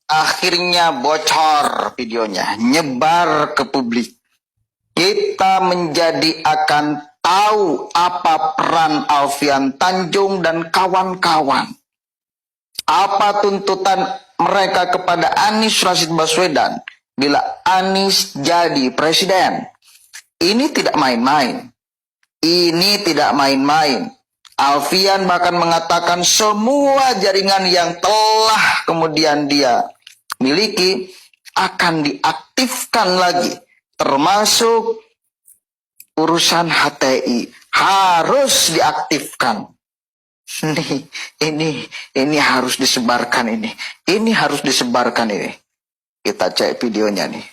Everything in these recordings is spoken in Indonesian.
Akhirnya bocor videonya, nyebar ke publik. Kita menjadi akan tahu apa peran Alfian Tanjung dan kawan-kawan. Apa tuntutan mereka kepada Anies Rashid Baswedan bila Anies jadi presiden. Ini tidak main-main. Ini tidak main-main. Alfian bahkan mengatakan semua jaringan yang telah kemudian dia miliki akan diaktifkan lagi, termasuk urusan HTI harus diaktifkan. Ini harus disebarkan ini harus disebarkan ini. Kita cek videonya nih.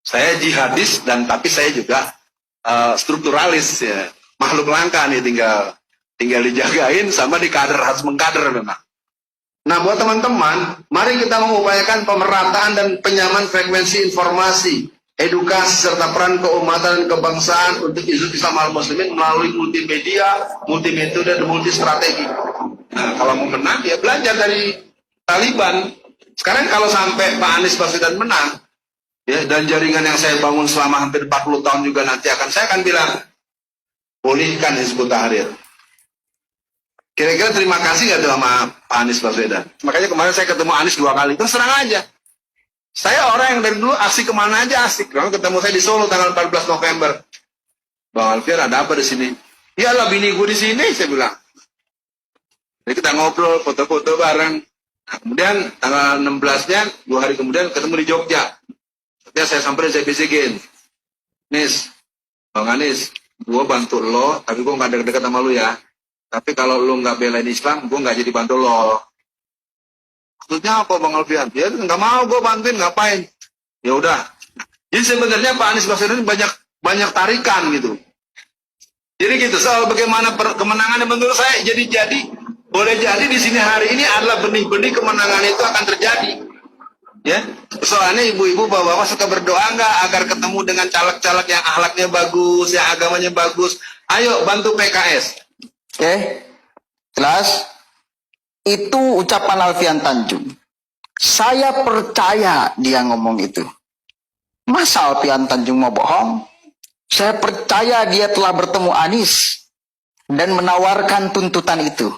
Saya jihadis dan tapi saya juga strukturalis ya, makhluk langka nih, tinggal dijagain sama dikader, harus mengkader memang. Nah, buat teman-teman, mari kita mengupayakan pemerataan dan penyamaan frekuensi informasi, edukasi, serta peran keumatan dan kebangsaan untuk Hizbut Islam Al-Muslimin melalui multimedia, multimetode, dan multistrategi. Nah, kalau mau menang, ya belajar dari Taliban. Sekarang kalau sampai Pak Anies Baswedan menang, ya, dan jaringan yang saya bangun selama hampir 40 tahun juga nanti saya akan bilang, pulihkan Hizbut Tahrir. Kira-kira terima kasih gak tuh sama Pak Anies Baswedan? Makanya kemarin saya ketemu Anies 2 kali. Terus serang aja. Saya orang yang dari dulu aksi kemana aja asik. Lalu ketemu saya di Solo tanggal 14 November. Bang Alfian, ada apa di sini? Iyalah, bini gue di sini, saya bilang. Jadi kita ngobrol, foto-foto bareng. Nah, kemudian tanggal 16-nya, 2 hari kemudian ketemu di Jogja. Ketika saya sampai, saya bisikin. Nis, Bang Anies, gue bantu lo, tapi gue gak deket-deket sama lo ya. Tapi kalau lu nggak belain Islam, gue nggak jadi bantu lo. Maksudnya apa, Bang Alfian? Ya nggak mau gue bantuin, ngapain? Ya udah. Jadi sebenarnya Pak Anies Baswedan banyak tarikan gitu. Jadi gitu, soal bagaimana kemenangan menurut saya boleh jadi di sini hari ini adalah benih-benih kemenangan itu akan terjadi. Ya, soalnya ibu-ibu bapak-bapak suka berdoa nggak agar ketemu dengan caleg-caleg yang akhlaknya bagus, yang agamanya bagus. Ayo bantu PKS. Oke, jelas. Itu ucapan Alfian Tanjung. Saya percaya dia ngomong itu. Masa Alfian Tanjung mau bohong? Saya percaya dia telah bertemu Anies dan menawarkan tuntutan itu.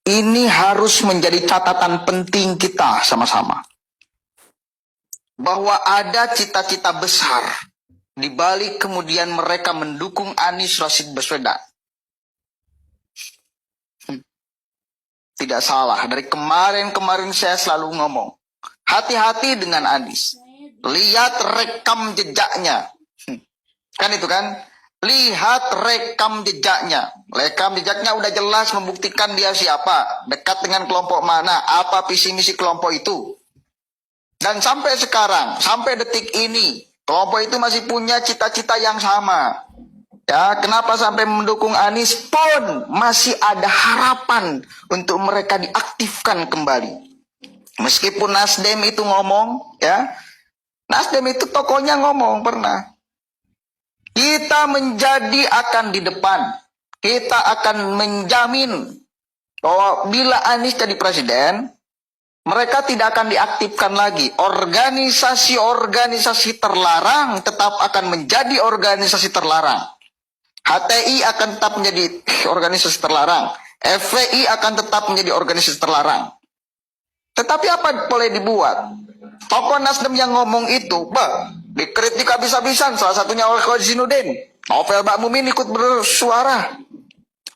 Ini harus menjadi catatan penting kita sama-sama. Bahwa ada cita-cita besar di balik kemudian mereka mendukung Anies Rashid Baswedan. Tidak salah, dari kemarin saya selalu ngomong, hati-hati dengan Anies. Lihat rekam jejaknya. Kan itu kan? Lihat rekam jejaknya. Rekam jejaknya udah jelas membuktikan dia siapa, dekat dengan kelompok mana, apa visi misi kelompok itu. Dan sampai sekarang, sampai detik ini, kelompok itu masih punya cita-cita yang sama. Ya, kenapa sampai mendukung Anies pun masih ada harapan untuk mereka diaktifkan kembali. Meskipun Nasdem itu ngomong, ya, Nasdem itu tokonya ngomong pernah. Kita menjadi akan di depan. Kita akan menjamin bahwa bila Anies jadi presiden, mereka tidak akan diaktifkan lagi. Organisasi-organisasi terlarang tetap akan menjadi organisasi terlarang. HTI akan tetap menjadi organisasi terlarang. FPI akan tetap menjadi organisasi terlarang. Tetapi apa boleh dibuat? Tokoh Nasdem yang ngomong itu, dikritik habis-habisan. Salah satunya oleh Kozinuddin. Novel Bakmumin ikut bersuara.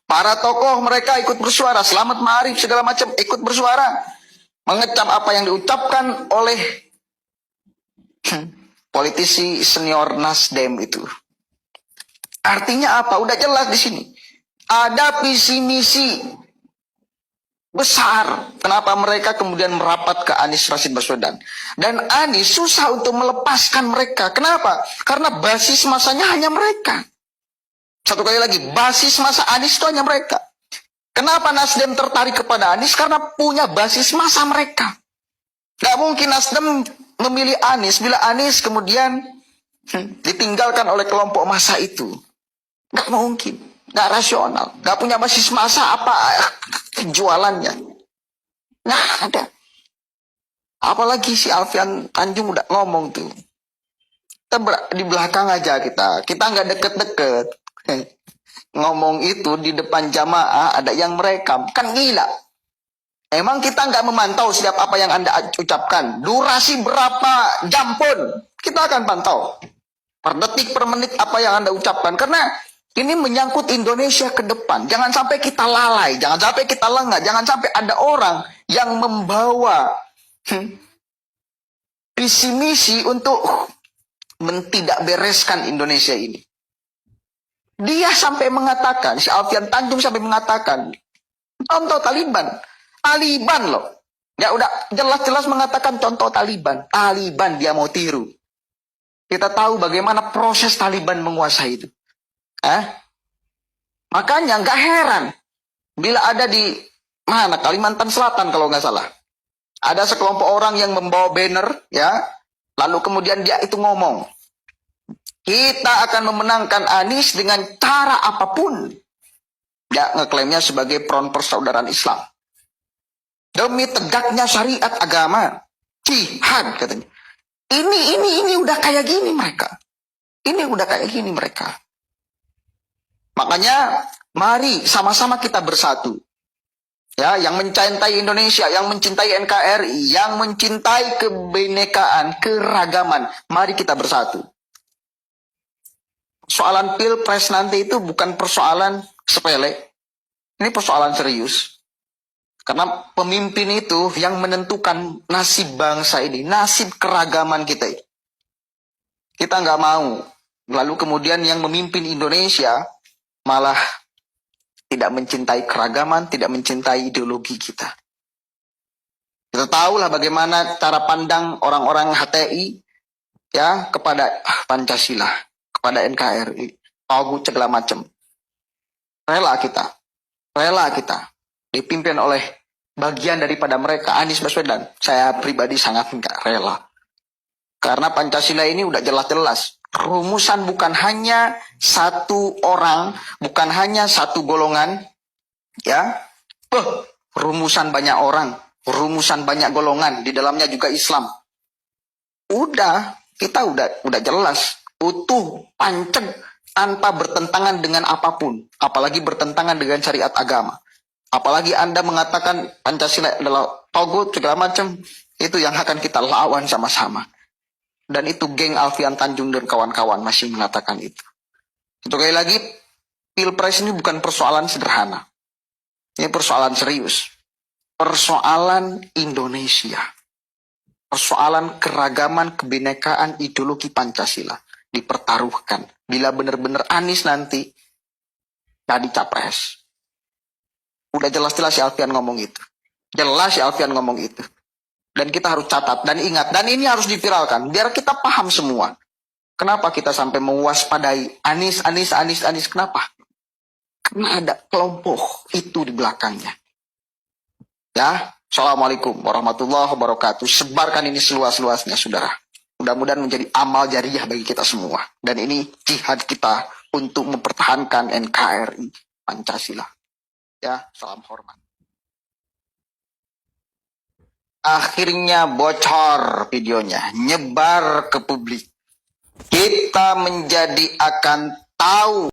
Para tokoh mereka ikut bersuara. Selamat Ma'arif segala macam ikut bersuara. Mengecam apa yang diucapkan oleh politisi senior Nasdem itu. Artinya apa? Udah jelas di sini. Ada visi misi besar. Kenapa mereka kemudian merapat ke Anies Rashid Baswedan. Dan Anies susah untuk melepaskan mereka. Kenapa? Karena basis masanya hanya mereka. Satu kali lagi, basis masa Anies itu hanya mereka. Kenapa Nasdem tertarik kepada Anies? Karena punya basis masa mereka. Gak mungkin Nasdem memilih Anies bila Anies kemudian ditinggalkan oleh kelompok massa itu. Gak mungkin. Gak rasional. Gak punya basis massa apa jualannya. Nggak ada. Apalagi si Alfian Tanjung udah ngomong tuh. Di belakang aja kita. Kita nggak deket-deket. Ngomong itu di depan jamaah ada yang merekam. Kan gila. Emang kita nggak memantau setiap apa yang Anda ucapkan. Durasi berapa jam pun kita akan pantau. Per detik, per menit apa yang Anda ucapkan. Karena ini menyangkut Indonesia ke depan. Jangan sampai kita lalai. Jangan sampai kita lengah. Jangan sampai ada orang yang membawa visi misi untuk tidak bereskan Indonesia ini. Dia sampai mengatakan, si Alfian Tanjung sampai mengatakan, contoh Taliban. Taliban loh. Ya udah jelas-jelas mengatakan contoh Taliban. Taliban dia mau tiru. Kita tahu bagaimana proses Taliban menguasai itu. Makanya nggak heran bila ada di mana Kalimantan Selatan kalau nggak salah, ada sekelompok orang yang membawa banner, ya, lalu kemudian dia itu ngomong, kita akan memenangkan Anies dengan cara apapun. Dia ngeklaimnya sebagai front persaudaraan Islam demi tegaknya syariat agama, jihad katanya. Ini udah kayak gini mereka. Ini udah kayak gini mereka. Makanya mari sama-sama kita bersatu. Ya, yang mencintai Indonesia, yang mencintai NKRI, yang mencintai kebinekaan, keragaman, mari kita bersatu. Soalan Pilpres nanti itu bukan persoalan sepele. Ini persoalan serius. Karena pemimpin itu yang menentukan nasib bangsa ini, nasib keragaman kita ini. Kita nggak mau. Lalu kemudian yang memimpin Indonesia malah tidak mencintai keragaman, tidak mencintai ideologi kita. Kita tahulah bagaimana cara pandang orang-orang HTI ya kepada Pancasila, kepada NKRI, Togut segala macam. Rela kita dipimpin oleh bagian daripada mereka, Anies Baswedan. Saya pribadi sangat enggak rela. Karena Pancasila ini udah jelas-jelas. Rumusan bukan hanya satu orang, bukan hanya satu golongan, ya. Rumusan banyak orang, rumusan banyak golongan, di dalamnya juga Islam. Kita udah jelas, utuh, panceg, tanpa bertentangan dengan apapun, apalagi bertentangan dengan syariat agama. Apalagi Anda mengatakan Pancasila adalah togut segala macam, itu yang akan kita lawan sama-sama. Dan itu geng Alfian Tanjung dan kawan-kawan masih mengatakan itu. Sekali lagi, Pilpres ini bukan persoalan sederhana. Ini persoalan serius. Persoalan Indonesia. Persoalan keragaman, kebinekaan, ideologi Pancasila. Dipertaruhkan. Bila benar-benar Anies nanti jadi capres. Udah jelas-jelas si Alfian ngomong itu. Jelas si Alfian ngomong itu. Dan kita harus catat dan ingat. Dan ini harus diviralkan. Biar kita paham semua. Kenapa kita sampai mewaspadai Anies. Kenapa? Karena ada kelompok itu di belakangnya. Ya. Assalamualaikum warahmatullahi wabarakatuh. Sebarkan ini seluas-luasnya, saudara. Mudah-mudahan menjadi amal jariah bagi kita semua. Dan ini jihad kita untuk mempertahankan NKRI Pancasila. Ya, salam hormat. Akhirnya bocor videonya, nyebar ke publik. Kita akan tahu